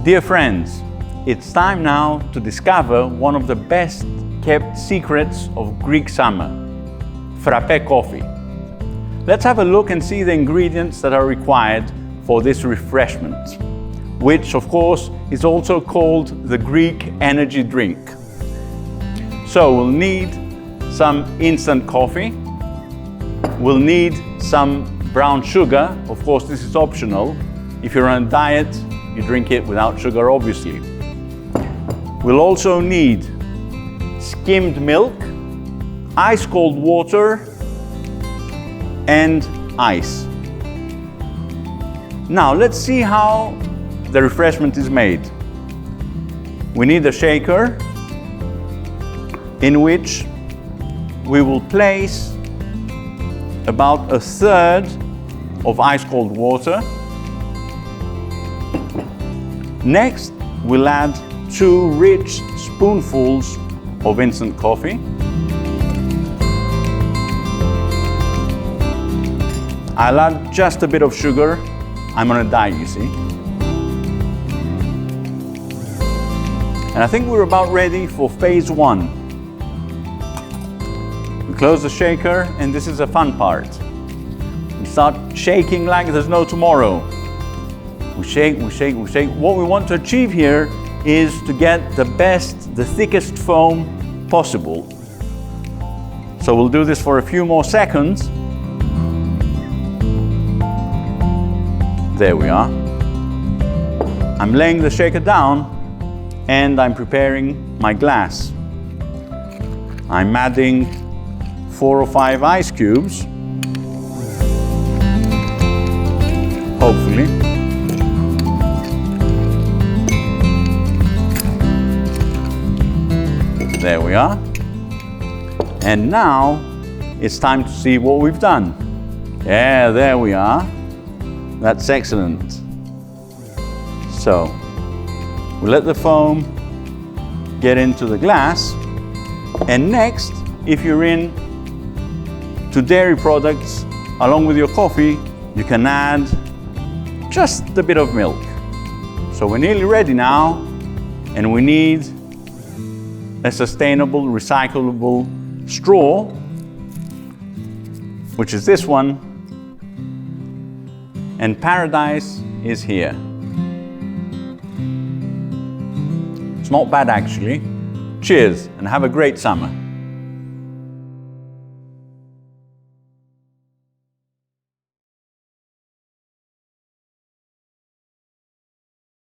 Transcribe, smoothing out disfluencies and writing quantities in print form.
Dear friends, it's time now to discover one of the best kept secrets of Greek summer, frappe coffee. Let's have a look and see the ingredients that are required for this refreshment, which of course is also called the Greek energy drink. So we'll need some instant coffee, we'll need some brown sugar. Of course, this is optional. If you're on a diet, you drink it without sugar, obviously. We'll also need skimmed milk, ice cold water, and ice. Now let's see how the refreshment is made. We need a shaker in which we will place about a third of ice cold water. Next, we'll add 2 rich spoonfuls of instant coffee. I'll add just a bit of sugar. I'm on a diet, you see. And I think we're about ready for phase 1. We close the shaker, and this is a fun part. We start shaking like there's no tomorrow. We shake, we shake, we shake. What we want to achieve here is to get the thickest foam possible. So we'll do this for a few more seconds. There we are. I'm laying the shaker down and I'm preparing my glass. I'm adding 4 or 5 ice cubes, hopefully. There we are. And now it's time to see what we've done. Yeah, there we are. That's excellent. So we let the foam get into the glass. And next, if you're into dairy products, along with your coffee, you can add just a bit of milk. So we're nearly ready now, and we need a sustainable, recyclable straw, which is this one, and paradise is here. It's not bad actually. Cheers and have a great summer.